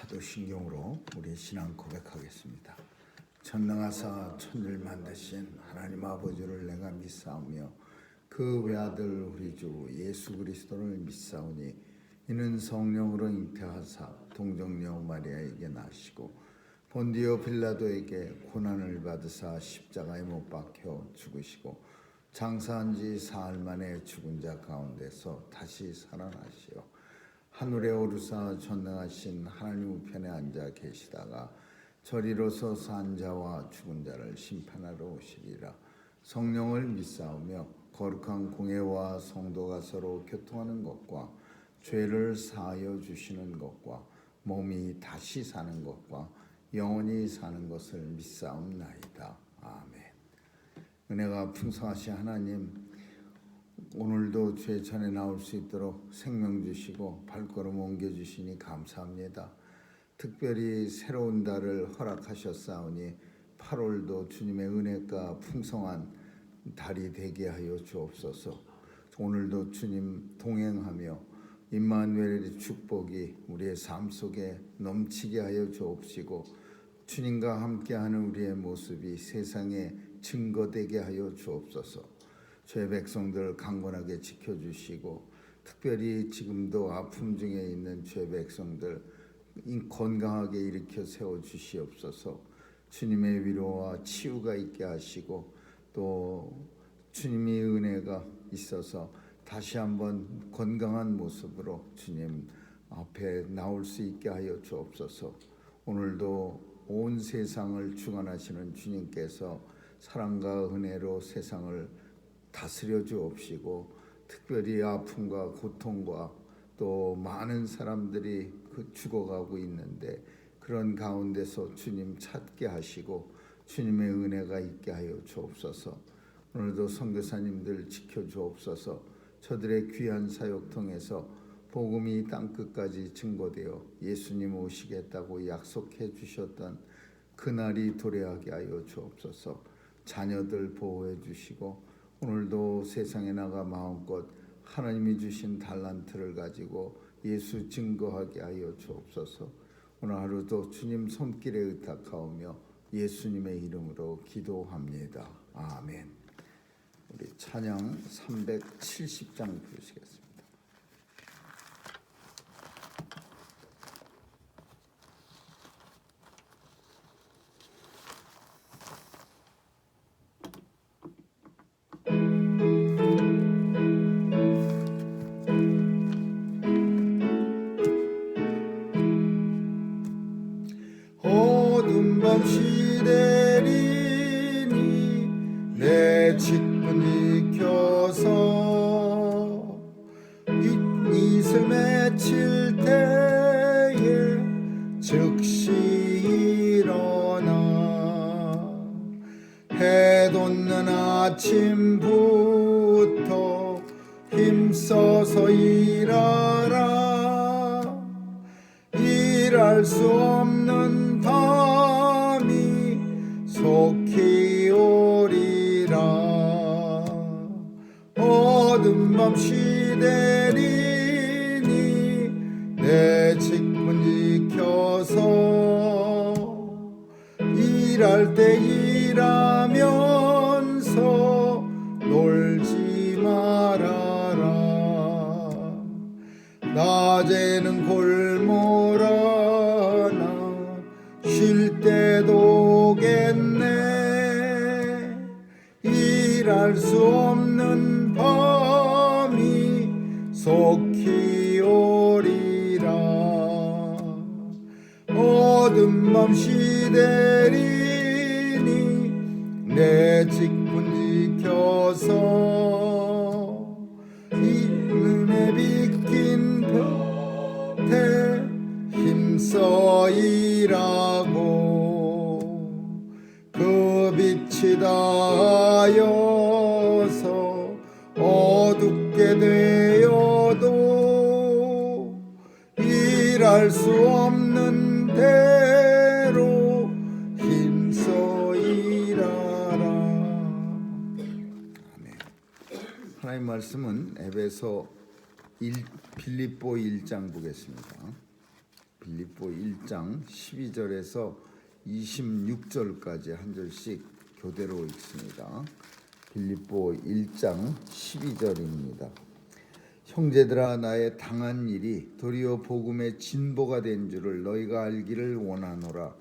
사도신경으로 우리 신앙 고백하겠습니다. 전능하사 천지를 만드신 하나님 아버지를 내가 믿사오며 그 외아들 우리 주 예수 그리스도를 믿사오니 이는 성령으로 잉태하사 동정녀 마리아에게 나시고 본디오 빌라도에게 고난을 받으사 십자가에 못 박혀 죽으시고 장사한 지 사흘 만에 죽은 자 가운데서 다시 살아나시어 하늘에 오르사 전능하신 하나님 우편에 앉아 계시다가 저리로서 산 자와 죽은 자를 심판하러 오시리라. 성령을 믿사오며 거룩한 공회와 성도가 서로 교통하는 것과 죄를 사하여 주시는 것과 몸이 다시 사는 것과 영원히 사는 것을 믿사옵나이다. 아멘. 은혜가 풍성하신 하나님, 오늘도 죄 전에 나올 수 있도록 생명 주시고 발걸음 옮겨주시니 감사합니다. 특별히 새로운 달을 허락하셨사오니 8월도 주님의 은혜가 풍성한 달이 되게 하여 주옵소서. 오늘도 주님 동행하며 임마누엘의 축복이 우리의 삶 속에 넘치게 하여 주옵시고 주님과 함께하는 우리의 모습이 세상에 증거되게 하여 주옵소서. 죄 백성들 강건하게 지켜주시고 특별히 지금도 아픔 중에 있는 죄 백성들 건강하게 일으켜 세워주시옵소서. 주님의 위로와 치유가 있게 하시고 또 주님의 은혜가 있어서 다시 한번 건강한 모습으로 주님 앞에 나올 수 있게 하여 주옵소서. 오늘도 온 세상을 주관하시는 주님께서 사랑과 은혜로 세상을 다스려 주옵시고 특별히 아픔과 고통과 또 많은 사람들이 죽어가고 있는데 그런 가운데서 주님 찾게 하시고 주님의 은혜가 있게 하여 주옵소서. 오늘도 선교사님들 지켜 주옵소서. 저들의 귀한 사역 통해서 복음이 땅끝까지 증거되어 예수님 오시겠다고 약속해 주셨던 그날이 도래하게 하여 주옵소서. 자녀들 보호해 주시고 오늘도 세상에 나가 마음껏 하나님이 주신 달란트를 가지고 예수 증거하게 하여 주옵소서. 오늘 하루도 주님 손길에 의탁하오며 예수님의 이름으로 기도합니다. 아멘. 우리 찬양 370장 부르시겠습니다. 어둠밤 시대리니 내 직분 지켜서 이슬 맺힐 때에 즉시 일어나 해 돋는 아침부터 힘써서 일하라. 일할 수 없는 밤이 속히 오리라. 어둠 밤 시대리니 내 직분 지켜서 일할 때 일하면서 놀지 말아라. 낮에는 골몰아나 쉴 때도 오겠네. 일할 수 없는 밤이 속히 오리라. 어둠 밤 시대리니 내 직분 지켜서 이름에 비킨 볕에 힘써 일하고 그 빛이 닿아여서 어둡게 되어도 일할 수 없는 대로 힘써 일하라. 아멘. 하나님 말씀은 에베소 빌립보 1장 보겠습니다. 빌립보 1장 12절에서 26절까지 한 절씩 교대로 읽습니다. 빌립보 1장 12절입니다. 형제들아, 나의 당한 일이 도리어 복음의 진보가 된 줄을 너희가 알기를 원하노라.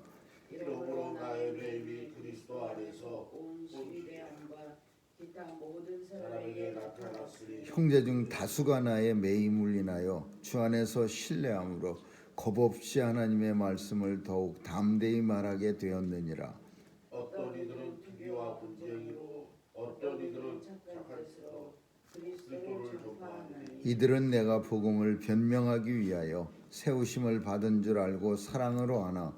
이러므로 나의 매임이 그리스도 안에서 온 시대함과 기타 모든 사람에게 나타났으니 형제 중 다수가 나의 매임을 인하여 주 안에서 신뢰함으로 겁없이 하나님의 말씀을 더욱 담대히 말하게 되었느니라. 어떤 이들은 투기와 분쟁이로 어떤 이들은 착한 뜻으로 그리스도를 전파하느니 이들은 내가 복음을 변명하기 위하여 세우심을 받은 줄 알고 사랑으로 하나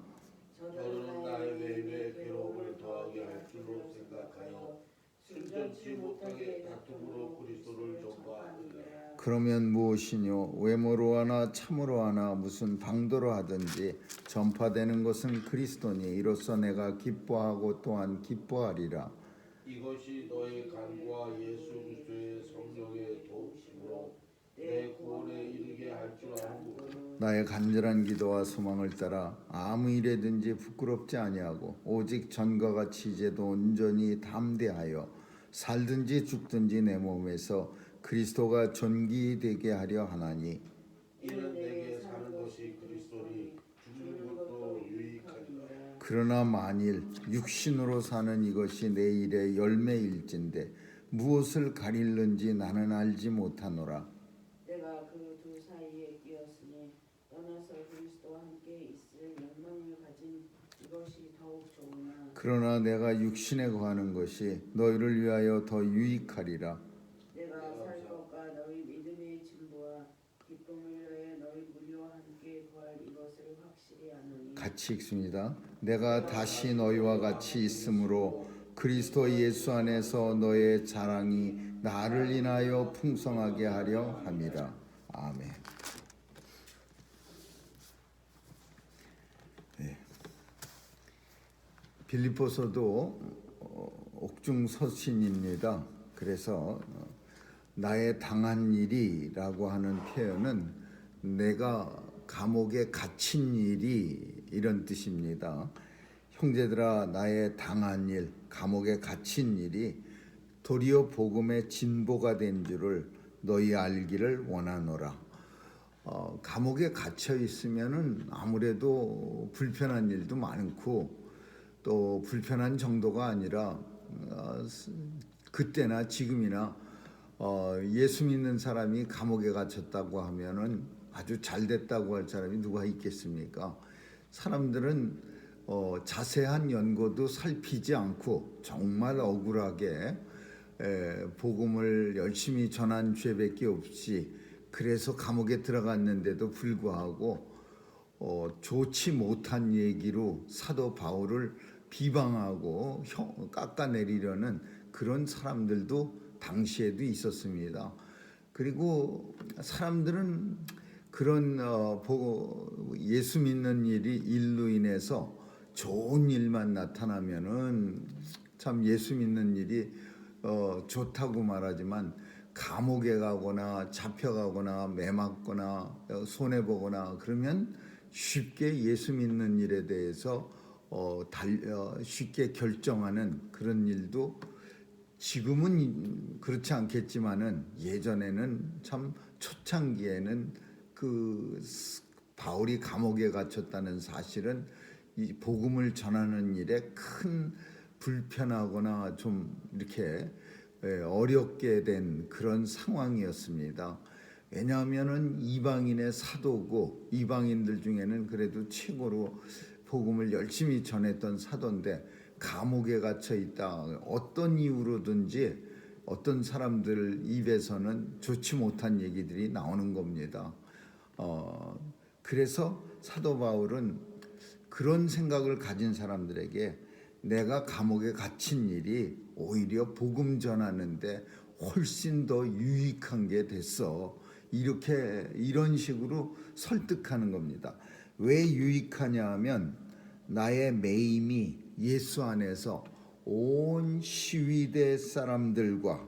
저는 나의 매임에 괴로움을 더하게 할 줄로 생각하여 순전치 못하게 다툼으로 그리스도를 전파하느니라. 그러면 무엇이뇨? 외모로 하나 참으로 하나 무슨 방도로 하든지 전파되는 것은 그리스도니 이로써 내가 기뻐하고 또한 기뻐하리라. 이것이 너의 간구와 예수 그리스도의 성령의 도우심으로 내 구원에 이르게 할 줄 아는 나의 간절한 기도와 소망을 따라 아무 일에든지 부끄럽지 아니하고 오직 전과 같이 이제도 온전히 담대하여 살든지 죽든지 내 몸에서 그리스도가 존귀되게 하려 하나니 이는 내게 사는 것이 그리스도니 죽는 것도 유익하니라. 그러나 만일 육신으로 사는 이것이 내 일의 열매일진데 무엇을 가릴는지 나는 알지 못하노라. 내가 그 두 사이에 끼었으니 떠나서 그리스도와 함께 있을 영광을 가진 이것이 더욱 좋으나 그러나 내가 육신에 거하는 것이 너희를 위하여 더 유익하리라. 내가 살 것과 너희 믿음의 진보와 기쁨을 위하여 너희 무리와 함께 거할 이것을 확실히 아노니 같이 읽습니다. 내가 다시 너희와 같이 있으므로 그리스도 예수 안에서 너의 자랑이 나를 인하여 풍성하게 하려 함이라. 아멘. 네. 빌립보서도 옥중서신입니다. 그래서 나의 당한 일이라고 하는 표현은 내가 감옥에 갇힌 일이 이런 뜻입니다. 형제들아, 나의 당한 일, 감옥에 갇힌 일이 도리어 복음의 진보가 된 줄을 너희 알기를 원하노라. 감옥에 갇혀 있으면은 아무래도 불편한 일도 많고 또 불편한 정도가 아니라 그때나 지금이나 예수 믿는 사람이 감옥에 갇혔다고 하면은 아주 잘 됐다고 할 사람이 누가 있겠습니까? 사람들은 자세한 연고도 살피지 않고 정말 억울하게 복음을 열심히 전한 죄밖에 없이 그래서 감옥에 들어갔는데도 불구하고 좋지 못한 얘기로 사도 바울을 비방하고 깎아내리려는 그런 사람들도 당시에도 있었습니다. 그리고 사람들은 그런 예수 믿는 일로 인해서 좋은 일만 나타나면은 참 예수 믿는 일이 좋다고 말하지만 감옥에 가거나 잡혀가거나 매맞거나 손해보거나 그러면 쉽게 예수 믿는 일에 대해서 쉽게 결정하는 그런 일도 지금은 그렇지 않겠지만은 예전에는 참 초창기에는 그 바울이 감옥에 갇혔다는 사실은 이 복음을 전하는 일에 큰 불편하거나 좀 이렇게 어렵게 된 그런 상황이었습니다. 왜냐하면은 이방인의 사도고 이방인들 중에는 그래도 최고로 복음을 열심히 전했던 사도인데 감옥에 갇혀 있다. 어떤 이유로든지 어떤 사람들 입에서는 좋지 못한 얘기들이 나오는 겁니다. 그래서 사도 바울은 그런 생각을 가진 사람들에게 내가 감옥에 갇힌 일이 오히려 복음 전하는데 훨씬 더 유익한 게 됐어. 이런 식으로 설득하는 겁니다. 왜 유익하냐 하면 나의 매임이 예수 안에서 온 시위대 사람들과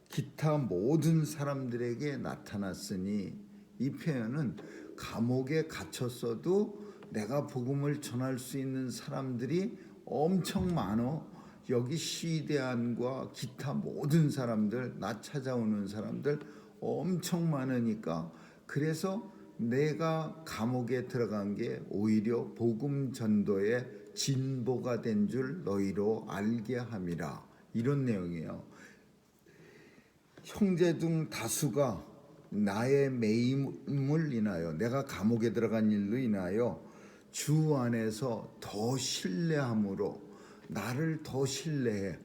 기타 모든 사람들에게 나타났으니 이 표현은 감옥에 갇혔어도 내가 복음을 전할 수 있는 사람들이 엄청 많어. 여기 시대안과 기타 모든 사람들, 나 찾아오는 사람들 엄청 많으니까, 그래서 내가 감옥에 들어간 게 오히려 복음 전도의 진보가 된 줄 너희로 알게 함이라. 이런 내용이에요. 형제 중 다수가 나의 매임을 인하여, 내가 감옥에 들어간 일로 인하여 주 안에서 더 신뢰함으로, 나를 더 신뢰해,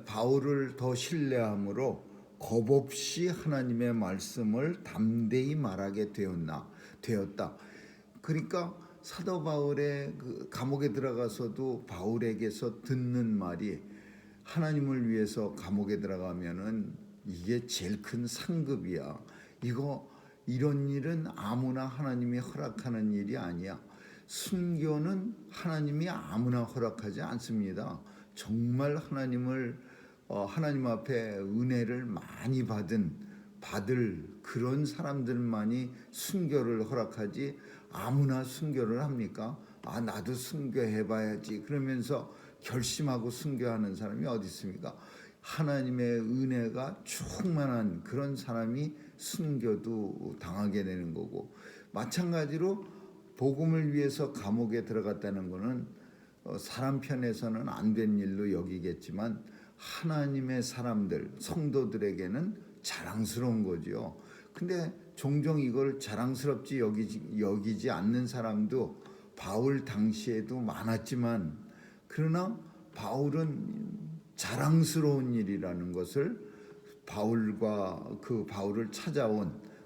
바울을 더 신뢰함으로 겁없이 하나님의 말씀을 담대히 말하게 되었다. 그러니까 사도 바울의 그 감옥에 들어가서도 바울에게서 듣는 말이, 하나님을 위해서 감옥에 들어가면은 이게 제일 큰 상급이야. 이런 일은 아무나 하나님이 허락하는 일이 아니야. 순교는 하나님이 아무나 허락하지 않습니다. 정말 하나님 앞에 은혜를 많이 받을 그런 사람들만이 순교를 허락하지, 아무나 순교를 합니까? 나도 순교해봐야지 그러면서 결심하고 순교하는 사람이 어디 있습니까? 하나님의 은혜가 충만한 그런 사람이 순교도 당하게 되는 거고, 마찬가지로 복음을 위해서 감옥에 들어갔다는 것은 사람 편에서는 안 된 일로 여기겠지만 하나님의 사람들, 성도들에게는 자랑스러운 거죠. 근데 종종 이걸 자랑스럽지 여기지 않는 사람도 바울 당시에도 많았지만, 그러나 바울은 자랑스러운 일이라는 것을 바울을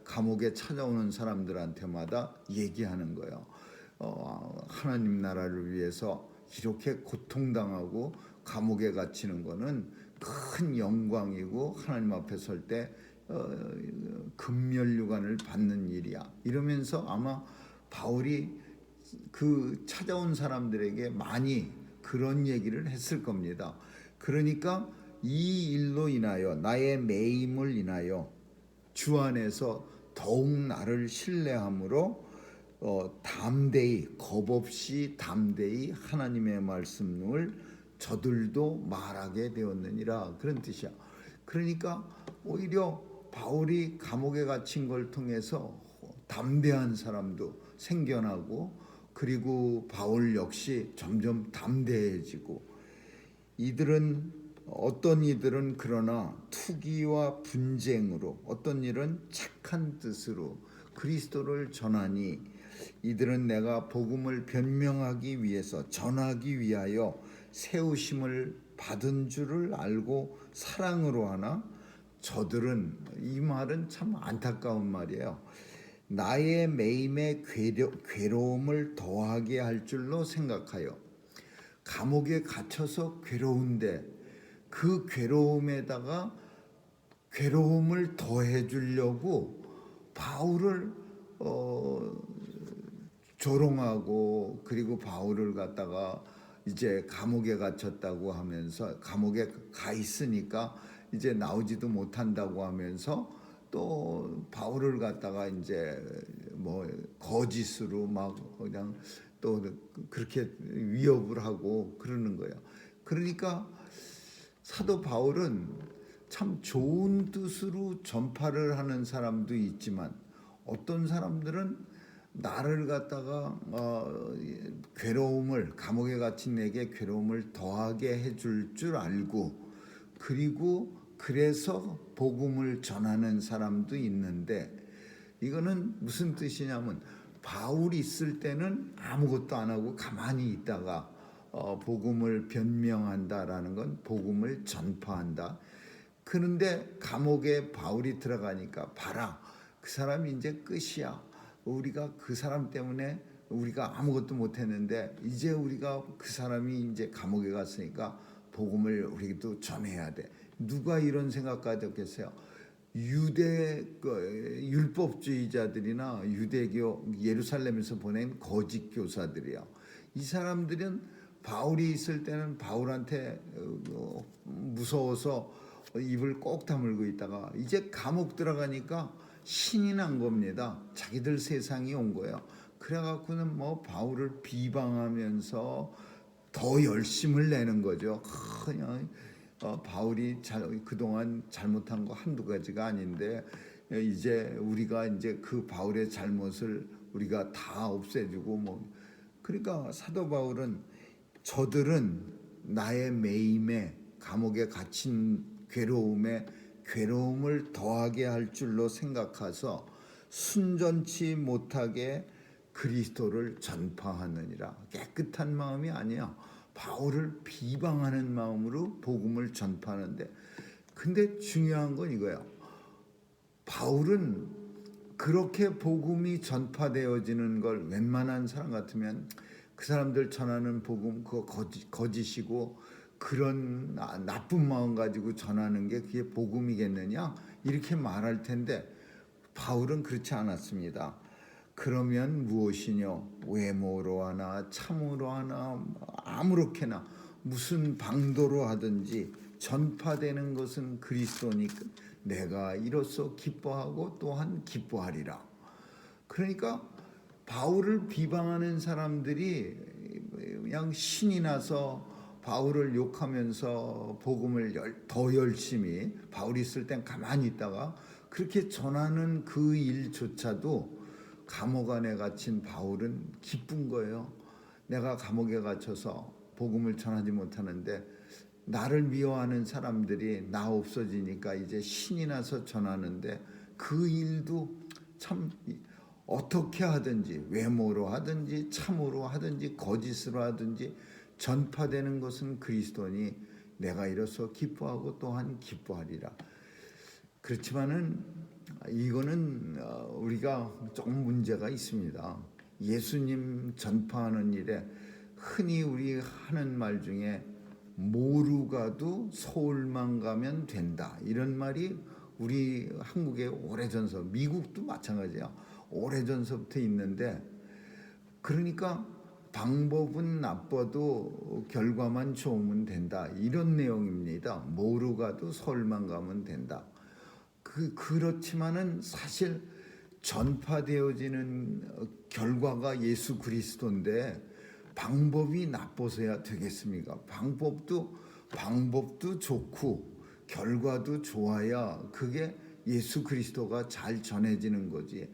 감옥에 찾아오는 사람들한테마다 얘기하는 거예요. 하나님 나라를 위해서 이렇게 고통당하고 감옥에 갇히는 거는 큰 영광이고 하나님 앞에 설 때 금면류관을 받는 일이야. 이러면서 아마 바울이 그 찾아온 사람들에게 많이 그런 얘기를 했을 겁니다. 그러니까 이 일로 인하여, 나의 매임을 인하여 주 안에서 더욱 나를 신뢰함으로 겁없이 담대히 하나님의 말씀을 저들도 말하게 되었느니라, 그런 뜻이야. 그러니까 오히려 바울이 감옥에 갇힌 걸 통해서 담대한 사람도 생겨나고, 그리고 바울 역시 점점 담대해지고, 어떤 이들은 그러나 투기와 분쟁으로, 어떤 일은 착한 뜻으로 그리스도를 전하니, 이들은 내가 복음을 변명하기 위해서, 전하기 위하여 세우심을 받은 줄을 알고 사랑으로 하나, 저들은, 이 말은 참 안타까운 말이에요. 나의 매임에 괴로움을 더하게 할 줄로 생각하여, 감옥에 갇혀서 괴로운데 그 괴로움에다가 괴로움을 더해 주려고 바울을 조롱하고, 그리고 바울을 갖다가 이제 감옥에 갇혔다고 하면서, 감옥에 가 있으니까 이제 나오지도 못한다고 하면서 또 바울을 갖다가 이제 뭐 거짓으로 막 그냥 또 그렇게 위협을 하고 그러는 거예요. 그러니까 사도 바울은 참 좋은 뜻으로 전파를 하는 사람도 있지만, 어떤 사람들은 나를 갖다가 감옥에 갇힌 내게 괴로움을 더하게 해줄 줄 알고, 그리고 그래서 복음을 전하는 사람도 있는데, 이거는 무슨 뜻이냐면, 바울이 있을 때는 아무것도 안 하고 가만히 있다가 복음을 변명한다라는 건 복음을 전파한다. 그런데 감옥에 바울이 들어가니까, 봐라, 그 사람이 이제 끝이야. 우리가 그 사람 때문에 우리가 아무것도 못했는데, 이제 우리가 그 사람이 이제 감옥에 갔으니까 복음을 우리도 전해야 돼. 누가 이런 생각까지 했겠어요? 율법주의자들이나 유대교 예루살렘에서 보낸 거짓 교사들이요. 이 사람들은 바울이 있을 때는 바울한테 무서워서 입을 꼭 다물고 있다가, 이제 감옥 들어가니까 신이 난 겁니다. 자기들 세상이 온 거예요. 그래갖고는 뭐 바울을 비방하면서 더 열심을 내는 거죠. 그냥 바울이 그동안 잘못한 거 한두 가지가 아닌데 이제 우리가 이제 그 바울의 잘못을 우리가 다 없애주고 뭐 그러니까 사도 바울은 저들은 나의 매임에 감옥에 갇힌 괴로움을 더하게 할 줄로 생각해서 순전치 못하게 그리스도를 전파하느니라. 깨끗한 마음이 아니야. 바울을 비방하는 마음으로 복음을 전파하는데, 근데 중요한 건 이거예요. 바울은 그렇게 복음이 전파되어지는 걸 웬만한 사람 같으면 그 사람들 전하는 복음 그거 거짓이고 그런 나쁜 마음 가지고 전하는 게 그게 복음이겠느냐 이렇게 말할 텐데 바울은 그렇지 않았습니다. 그러면 무엇이뇨? 외모로 하나 참으로 하나 아무렇게나 무슨 방도로 하든지 전파되는 것은 그리스도니까 내가 이로써 기뻐하고 또한 기뻐하리라. 그러니까 바울을 비방하는 사람들이 그냥 신이 나서 바울을 욕하면서 복음을 더 열심히 바울이 있을 땐 가만히 있다가 그렇게 전하는 그 일조차도 감옥 안에 갇힌 바울은 기쁜 거예요. 내가 감옥에 갇혀서 복음을 전하지 못하는데 나를 미워하는 사람들이 나 없어지니까 이제 신이 나서 전하는데 그 일도 참 어떻게 하든지 외모로 하든지 참으로 하든지 거짓으로 하든지 전파되는 것은 그리스도니 내가 이로써 기뻐하고 또한 기뻐하리라. 그렇지만은 이거는 우리가 조금 문제가 있습니다. 예수님 전파하는 일에 흔히 우리 하는 말 중에 모르가도 서울만 가면 된다 이런 말이 우리 한국에 오래전서 미국도 마찬가지야. 오래전서부터 있는데 그러니까 방법은 나빠도 결과만 좋으면 된다 이런 내용입니다. 모르가도 서울만 가면 된다. 그렇지만은 사실 전파되어지는 결과가 예수 그리스도인데 방법이 나빠서야 되겠습니까? 방법도 좋고 결과도 좋아야 그게 예수 그리스도가 잘 전해지는 거지.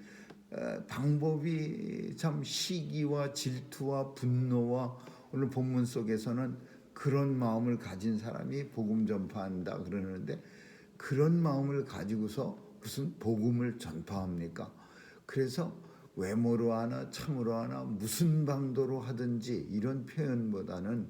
방법이 참 시기와 질투와 분노와 오늘 본문 속에서는 그런 마음을 가진 사람이 복음 전파한다 그러는데 그런 마음을 가지고서 무슨 복음을 전파합니까? 그래서 외모로 하나 참으로 하나 무슨 방도로 하든지 이런 표현보다는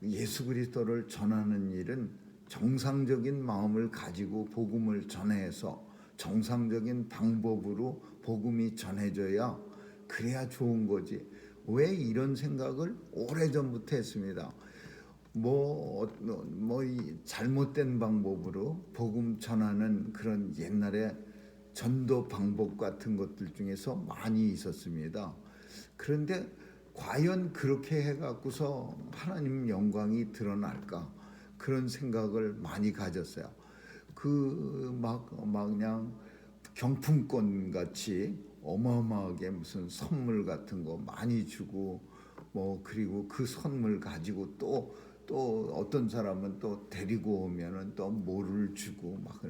예수 그리스도를 전하는 일은 정상적인 마음을 가지고 복음을 전해서 정상적인 방법으로 복음이 전해져야 그래야 좋은 거지. 왜 이런 생각을 오래전부터 했습니다. 잘못된 방법으로 복음 전하는 그런 옛날에 전도 방법 같은 것들 중에서 많이 있었습니다. 그런데 과연 그렇게 해갖고서 하나님 영광이 드러날까 그런 생각을 많이 가졌어요. 그냥 경품권 같이 어마어마하게 무슨 선물 같은 거 많이 주고 그리고 그 선물 가지고 또 어떤 사람은 또 데리고 오면은 또 뭐를 주고 막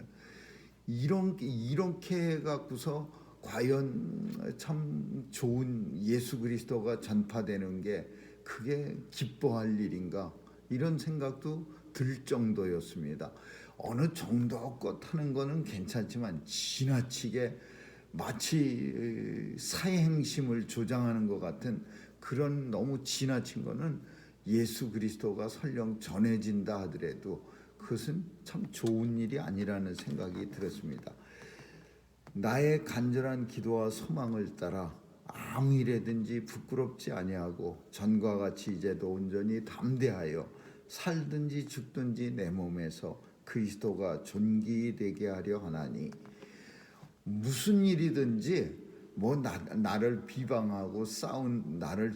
이렇게 해갖고서 과연 참 좋은 예수 그리스도가 전파되는 게 그게 기뻐할 일인가 이런 생각도 들 정도였습니다. 어느 정도껏 하는 거는 괜찮지만 지나치게 마치 사행심을 조장하는 것 같은 그런 너무 지나친 거는 예수 그리스도가 설령 전해진다 하더라도 그것은 참 좋은 일이 아니라는 생각이 들었습니다. 나의 간절한 기도와 소망을 따라 아무 일에든지 부끄럽지 아니하고 전과 같이 이제도 온전히 담대하여 살든지 죽든지 내 몸에서 그리스도가 존귀되게 하려 하나니 무슨 일이든지 나를 비방하고 나를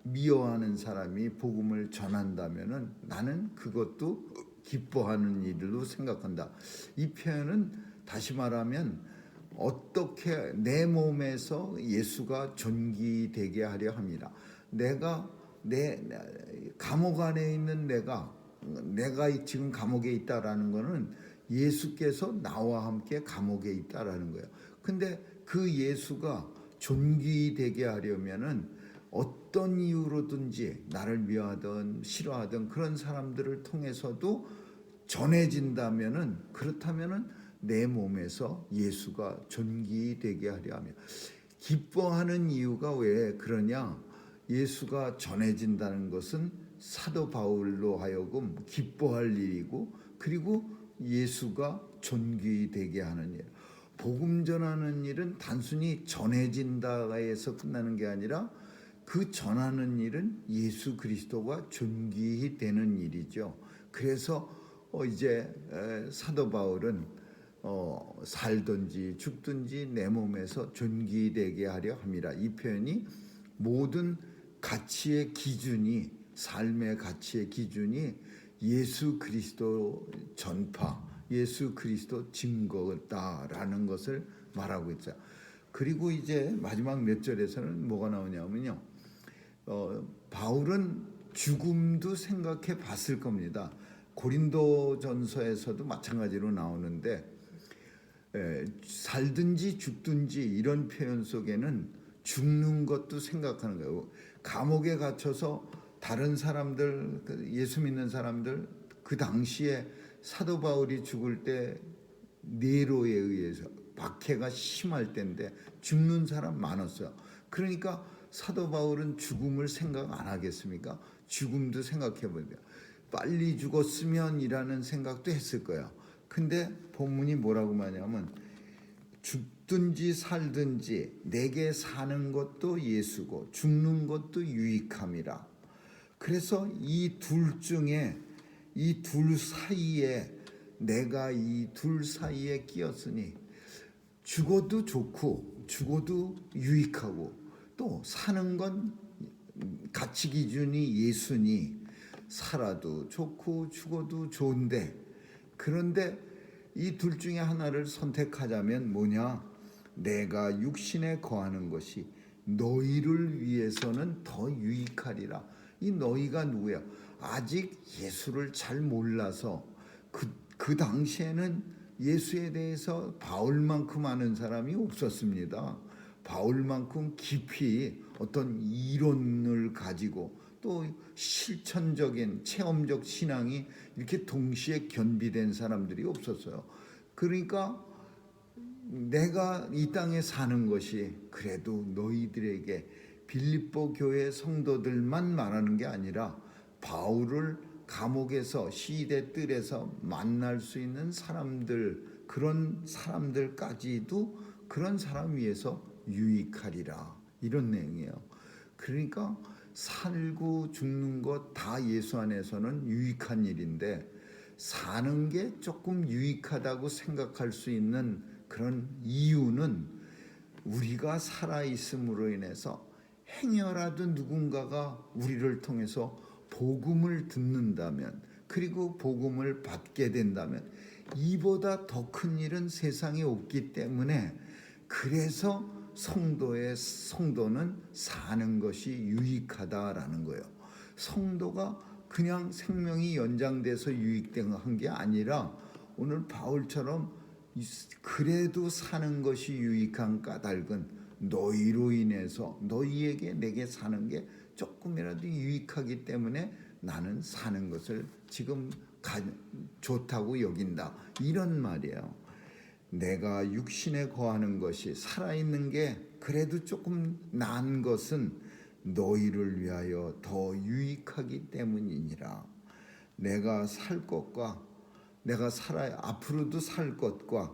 미워하는 사람이 복음을 전한다면은 나는 그것도 기뻐하는 일로 생각한다. 이 표현은 다시 말하면 어떻게 내 몸에서 예수가 존귀되게 하려 합니다. 내가 내 감옥 안에 있는 내가 지금 감옥에 있다라는 거는 예수께서 나와 함께 감옥에 있다라는 거예요. 근데 그 예수가 존귀되게 하려면은 어떤 이유로든지 나를 미워하든 싫어하든 그런 사람들을 통해서도 전해진다면은, 그렇다면은 내 몸에서 예수가 존귀되게 하려 하며, 기뻐하는 이유가 왜 그러냐? 예수가 전해진다는 것은 사도 바울로 하여금 기뻐할 일이고, 그리고 예수가 존귀되게 하는 일. 복음 전하는 일은 단순히 전해진다에서 끝나는 게 아니라 그 전하는 일은 예수 그리스도가 존귀히 되는 일이죠. 그래서 이제 사도 바울은 살든지 죽든지 내 몸에서 존귀되게 하려 함이라. 이 표현이 모든 가치의 기준이, 삶의 가치의 기준이 예수 그리스도 전파, 예수 그리스도 증거다라는 것을 말하고 있어요. 그리고 이제 마지막 몇 절에서는 뭐가 나오냐면요, 바울은 죽음도 생각해 봤을 겁니다. 고린도전서에서도 마찬가지로 나오는데, 살든지 죽든지 이런 표현 속에는 죽는 것도 생각하는 거예요. 감옥에 갇혀서 다른 사람들, 예수 믿는 사람들, 그 당시에 사도 바울이 죽을 때 네로에 의해서 박해가 심할 때인데 죽는 사람 많았어요. 그러니까 사도 바울은 죽음을 생각 안 하겠습니까? 죽음도 생각해 보세요. 빨리 죽었으면이라는 생각도 했을 거예요. 근데 본문이 뭐라고 말하냐면, 죽든지 살든지 내게 사는 것도 예수고 죽는 것도 유익함이라. 그래서 이 둘 중에, 이 둘 사이에, 내가 이 둘 사이에 끼었으니 죽어도 좋고 죽어도 유익하고, 또 사는 건 가치 기준이 예수니 살아도 좋고 죽어도 좋은데, 그런데 이 둘 중에 하나를 선택하자면 뭐냐? 내가 육신에 거하는 것이 너희를 위해서는 더 유익하리라. 이 너희가 누구야? 아직 예수를 잘 몰라서, 그 당시에는 예수에 대해서 바울만큼 아는 사람이 없었습니다. 바울만큼 깊이 어떤 이론을 가지고 또 실천적인 체험적 신앙이 이렇게 동시에 겸비된 사람들이 없었어요. 그러니까 내가 이 땅에 사는 것이 그래도 너희들에게, 빌립보 교회 성도들만 말하는 게 아니라 바울을 감옥에서, 시대 뜰에서 만날 수 있는 사람들, 그런 사람들까지도 그런 사람 위해서 유익하리라, 이런 내용이에요. 그러니까 살고 죽는 것 다 예수 안에서는 유익한 일인데, 사는 게 조금 유익하다고 생각할 수 있는 그런 이유는, 우리가 살아있음으로 인해서 행여라도 누군가가 우리를 통해서 복음을 듣는다면, 그리고 복음을 받게 된다면, 이보다 더 큰 일은 세상에 없기 때문에, 그래서 성도는 사는 것이 유익하다라는 거예요. 성도가 그냥 생명이 연장돼서 유익한 게 아니라, 오늘 바울처럼 그래도 사는 것이 유익한 까닭은 너희로 인해서, 너희에게 내게 사는 게 조금이라도 유익하기 때문에 나는 사는 것을 지금 좋다고 여긴다, 이런 말이에요. 내가 육신에 거하는 것이, 살아있는 게 그래도 조금 나은 것은 너희를 위하여 더 유익하기 때문이니라. 내가 살 것과, 내가 앞으로도 살 것과,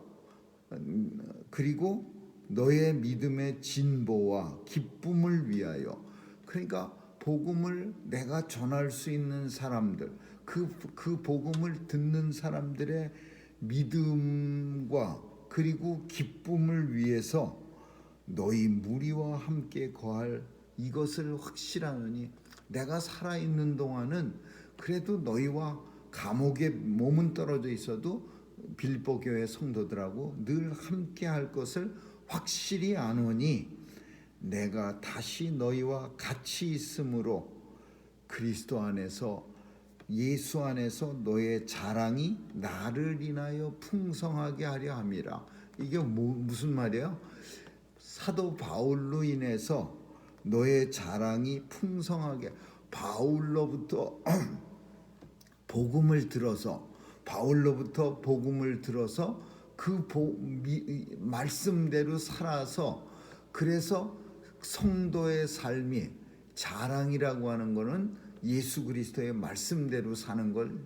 그리고 너의 믿음의 진보와 기쁨을 위하여, 그러니까 복음을 내가 전할 수 있는 사람들, 그 복음을 듣는 사람들의 믿음과 그리고 기쁨을 위해서 너희 무리와 함께 거할 이것을 확실하노니, 내가 살아있는 동안은 그래도 너희와 감옥에 몸은 떨어져 있어도 빌립보 교회 성도들하고 늘 함께 할 것을 확실히 아노니 내가 다시 너희와 같이 있으므로 그리스도 안에서 예수 안에서 너의 자랑이 나를 인하여 풍성하게 하려 함이라. 이게 무슨 말이에요? 사도 바울로 인해서 너의 자랑이 풍성하게, 바울로부터 복음을 들어서 그 말씀대로 살아서, 그래서 성도의 삶이, 자랑이라고 하는 것은 예수 그리스도의 말씀대로 사는 걸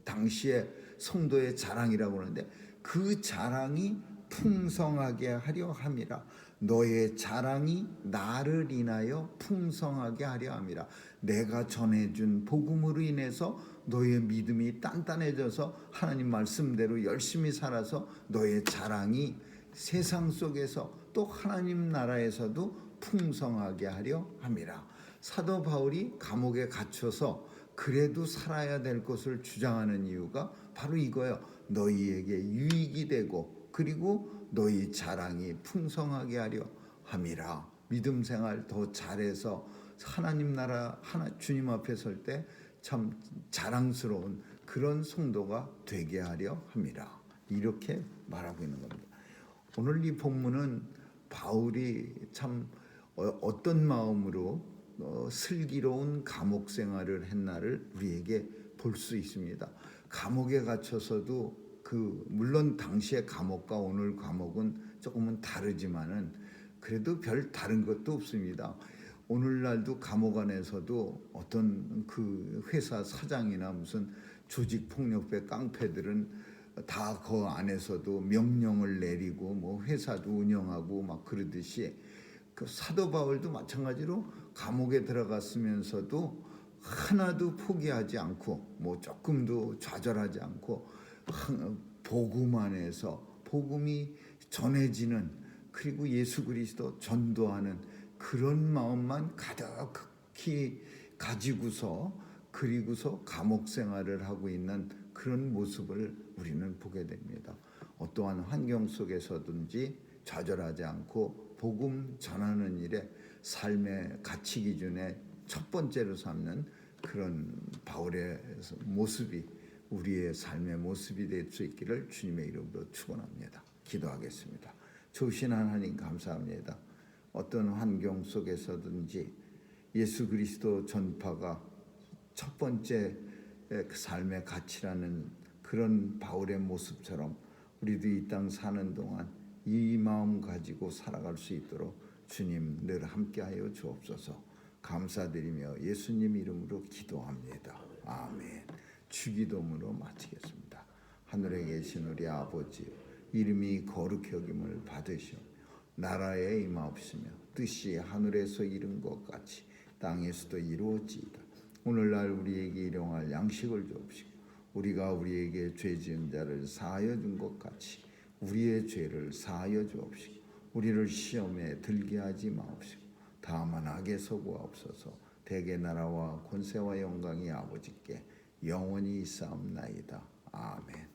당시에 성도의 자랑이라고 하는데, 그 자랑이 풍성하게 하려 함이라. 너의 자랑이 나를 인하여 풍성하게 하려 함이라. 내가 전해준 복음으로 인해서 너의 믿음이 단단해져서 하나님 말씀대로 열심히 살아서 너의 자랑이 세상 속에서 또 하나님 나라에서도 풍성하게 하려 함이라. 사도 바울이 감옥에 갇혀서 그래도 살아야 될 것을 주장하는 이유가 바로 이거예요. 너희에게 유익이 되고 그리고 너희 자랑이 풍성하게 하려 함이라. 믿음 생활 더 잘해서 하나님 나라 주님 앞에 설 때 참 자랑스러운 그런 성도가 되게 하려 함이라. 이렇게 말하고 있는 겁니다. 오늘 이 본문은 바울이 참 어떤 마음으로 슬기로운 감옥 생활을 했나를 우리에게 볼 수 있습니다. 감옥에 갇혀서도 물론 당시의 감옥과 오늘 감옥은 조금은 다르지만은 그래도 별 다른 것도 없습니다. 오늘날도 감옥 안에서도 어떤 그 회사 사장이나 무슨 조직 폭력배 깡패들은 다 그 안에서도 명령을 내리고 뭐 회사도 운영하고 막 그러듯이, 그 사도 바울도 마찬가지로 감옥에 들어갔으면서도 하나도 포기하지 않고 뭐 조금도 좌절하지 않고 복음 안에서 복음이 전해지는, 그리고 예수 그리스도 전도하는 그런 마음만 가득히 가지고서 그리고서 감옥 생활을 하고 있는 그런 모습을 우리는 보게 됩니다. 어떠한 환경 속에서든지 좌절하지 않고 복음 전하는 일에 삶의 가치 기준의 첫 번째로 삼는 그런 바울의 모습이 우리의 삶의 모습이 될 수 있기를 주님의 이름으로 축원합니다. 기도하겠습니다. 좋으신 하나님 감사합니다. 어떤 환경 속에서든지 예수 그리스도 전파가 첫 번째 삶의 가치라는 그런 바울의 모습처럼 우리도 이 땅 사는 동안 이 마음 가지고 살아갈 수 있도록 주님 늘 함께하여 주옵소서. 감사드리며 예수님 이름으로 기도합니다. 아멘. 주기도문으로 마치겠습니다. 하늘에 계신 우리 아버지, 이름이 거룩히 여김을 받으시오. 나라에 임하옵시며 뜻이 하늘에서 이룬 것 같이 땅에서도 이루어지이다. 오늘날 우리에게 일용할 양식을 주옵시고 우리가 우리에게 죄 지은 자를 사하여 준 것 같이 우리의 죄를 사하여 주옵시고 우리를 시험에 들게 하지 마옵시고 다만 악에서 구하옵소서. 대개 나라와 권세와 영광이 아버지께 영원히 있사옵나이다. 아멘.